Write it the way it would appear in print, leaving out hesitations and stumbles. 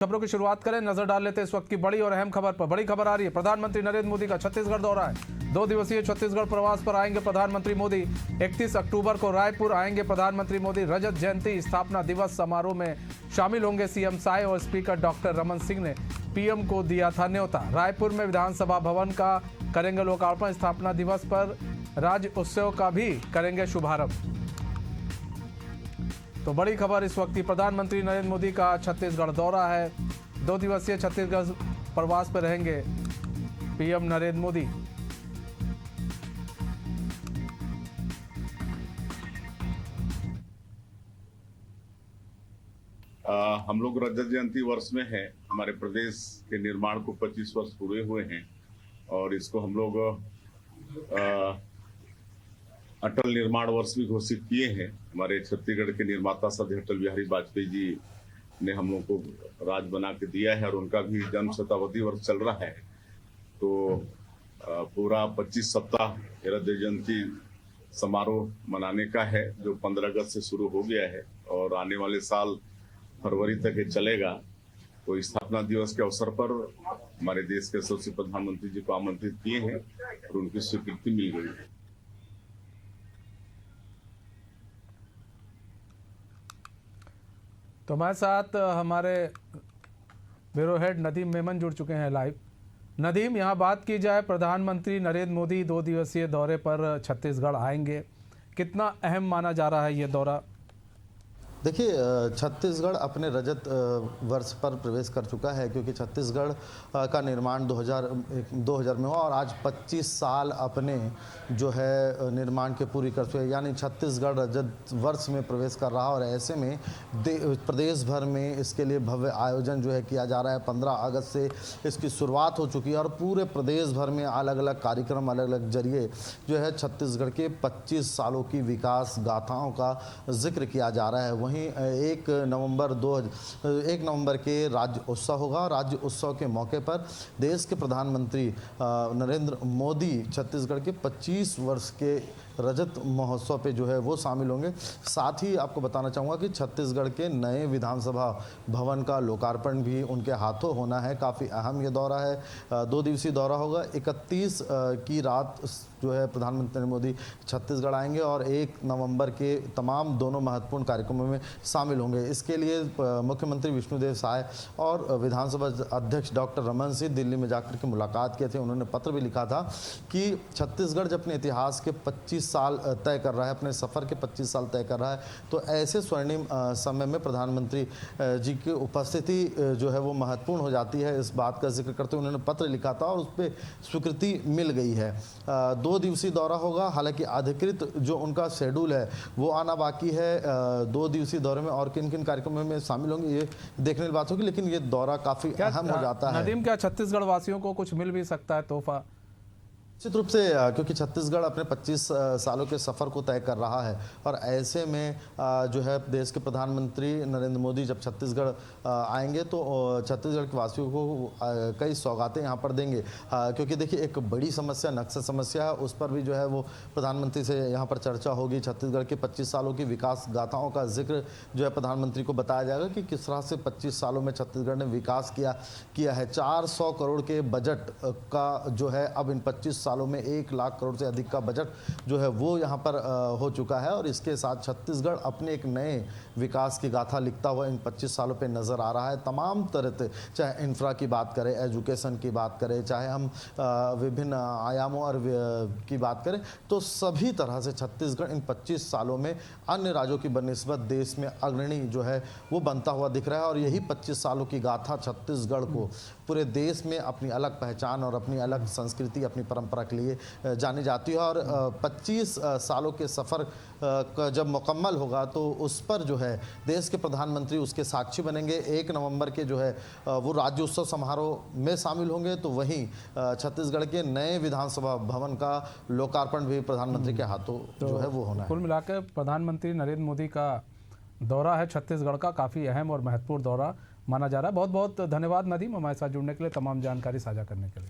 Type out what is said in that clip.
खबरों की शुरुआत करें, नजर डाल लेते हैं इस वक्त की बड़ी और अहम खबर पर। बड़ी खबर आ रही है, प्रधानमंत्री नरेंद्र मोदी का छत्तीसगढ़ दौरा है। 2 दिवसीय छत्तीसगढ़ प्रवास पर आएंगे प्रधानमंत्री मोदी। 31 अक्टूबर को रायपुर आएंगे प्रधानमंत्री मोदी। रजत जयंती स्थापना दिवस समारोह में शामिल होंगे सीएम साय और स्पीकर डॉक्टर रमन सिंह ने पीएम को दिया था न्योता। रायपुर में विधानसभा भवन का करेंगे लोकार्पण। स्थापना दिवस पर राज्य उत्सव का भी करेंगे शुभारंभ। तो बड़ी खबर इस वक्त की, प्रधानमंत्री नरेंद्र मोदी का छत्तीसगढ़ दौरा है। 2 दिवसीय छत्तीसगढ़ प्रवास पर रहेंगे पीएम नरेंद्र मोदी। हम लोग रजत जयंती वर्ष में हैं। हमारे प्रदेश के निर्माण को 25 वर्ष पूरे हुए हैं और इसको हम लोग अटल निर्माण वर्ष भी घोषित किए हैं। हमारे छत्तीसगढ़ के निर्माता श्री अटल बिहारी वाजपेयी जी ने हम लोग को राज बना के दिया है और उनका भी जन्म शताब्दी वर्ष चल रहा है। तो पूरा 25 सप्ताह रजत जयंती समारोह मनाने का है, जो 15 अगस्त से शुरू हो गया है और आने वाले साल फरवरी तक ये चलेगा। तो स्थापना दिवस के अवसर पर हमारे देश के यशस्वी प्रधानमंत्री जी को आमंत्रित किए हैं और उनकी स्वीकृति मिल गई है। तो हमारे साथ हमारे ब्यूरो हेड नदीम मेमन जुड़ चुके हैं लाइव। नदीम, यहाँ बात की जाए, प्रधानमंत्री नरेंद्र मोदी 2 दिवसीय दौरे पर छत्तीसगढ़ आएंगे, कितना अहम माना जा रहा है ये दौरा? देखिए, छत्तीसगढ़ अपने रजत वर्ष पर प्रवेश कर चुका है, क्योंकि छत्तीसगढ़ का निर्माण 2000 में हुआ और आज 25 साल अपने जो है निर्माण के पूरी कर चुके, यानी छत्तीसगढ़ रजत वर्ष में प्रवेश कर रहा। और ऐसे में प्रदेश भर में इसके लिए भव्य आयोजन जो है किया जा रहा है। 15 अगस्त से इसकी शुरुआत हो चुकी है और पूरे प्रदेश भर में अलग अलग कार्यक्रम, अलग अलग जरिए जो है छत्तीसगढ़ के 25 सालों की विकास गाथाओं का जिक्र किया जा रहा है। वहीं 1 नवंबर के राज्य उत्सव होगा। राज्य उत्सव के मौके पर देश के प्रधानमंत्री नरेंद्र मोदी छत्तीसगढ़ के 25 वर्ष के रजत महोत्सव पे जो है वो शामिल होंगे। साथ ही आपको बताना चाहूँगा कि छत्तीसगढ़ के नए विधानसभा भवन का लोकार्पण भी उनके हाथों होना है। काफ़ी अहम ये दौरा है, 2 दिवसीय दौरा होगा। 31 की रात जो है प्रधानमंत्री मोदी छत्तीसगढ़ आएंगे और 1 नवंबर के तमाम दोनों महत्वपूर्ण कार्यक्रमों में शामिल होंगे। इसके लिए मुख्यमंत्री विष्णुदेव साय और विधानसभा अध्यक्ष डॉक्टर रमन सिंह दिल्ली में जाकर के मुलाकात किए थे। उन्होंने पत्र भी लिखा था कि छत्तीसगढ़ जब अपने इतिहास के 25 साल तय कर रहा है, अपने सफ़र के 25 साल तय कर रहा है, तो ऐसे स्वर्णिम समय में प्रधानमंत्री जी की उपस्थिति जो है वो महत्वपूर्ण हो जाती है। इस बात का जिक्र करते हुए उन्होंने पत्र लिखा था और उस पर स्वीकृति मिल गई है। 2 दिवसीय दौरा होगा। हालांकि अधिकृत जो उनका शेड्यूल है वो आना बाकी है। 2 दिवसीय दौरे में और किन किन कार्यक्रमों में शामिल होंगे ये देखने की बात होगी, लेकिन ये दौरा काफ़ी अहम हो जाता है। नदीम, क्या छत्तीसगढ़ वासियों को कुछ मिल भी सकता है तोहफा? निश्चित रूप से, क्योंकि छत्तीसगढ़ अपने 25 सालों के सफ़र को तय कर रहा है और ऐसे में जो है देश के प्रधानमंत्री नरेंद्र मोदी जब छत्तीसगढ़ आएंगे तो छत्तीसगढ़ के वासियों को कई सौगातें यहाँ पर देंगे। क्योंकि देखिए, एक बड़ी समस्या नक्सल समस्या है, उस पर भी जो है वो प्रधानमंत्री से यहाँ पर चर्चा होगी। छत्तीसगढ़ के 25 सालों की विकास गाथाओं का जिक्र जो है प्रधानमंत्री को बताया जाएगा कि किस तरह से 25 सालों में छत्तीसगढ़ ने विकास किया है। 400 करोड़ के बजट का जो है अब इन 25 सालों में 1 लाख करोड़ से अधिक का बजट जो है वो यहाँ पर हो चुका है। और इसके साथ छत्तीसगढ़ अपने एक नए विकास की गाथा लिखता हुआ इन 25 सालों पे नज़र आ रहा है। तमाम तरह से, चाहे इंफ्रा की बात करें, एजुकेशन की बात करें, चाहे हम विभिन्न आयामों और की बात करें, तो सभी तरह से छत्तीसगढ़ इन 25 सालों में अन्य राज्यों की बनिस्बत देश में अग्रणी जो है वो बनता हुआ दिख रहा है। और यही 25 सालों की गाथा छत्तीसगढ़ को पूरे देश में अपनी अलग पहचान और अपनी अलग संस्कृति, अपनी परंपरा के लिए जानी जाती है। और 25 सालों के सफ़र का जब मुकम्मल होगा तो उस पर जो है देश के प्रधानमंत्री उसके साक्षी बनेंगे। 1 नवंबर के जो है वो राज्य उत्सव समारोह में शामिल होंगे। तो वहीं छत्तीसगढ़ के नए विधानसभा भवन का लोकार्पण भी प्रधानमंत्री के हाथों जो है वो होना है। कुल मिलाकर प्रधानमंत्री नरेंद्र मोदी का दौरा है छत्तीसगढ़ का, काफ़ी अहम और महत्वपूर्ण दौरा माना जा रहा है। बहुत बहुत धन्यवाद नदीम, हमारे साथ जुड़ने के लिए, तमाम जानकारी साझा करने के लिए।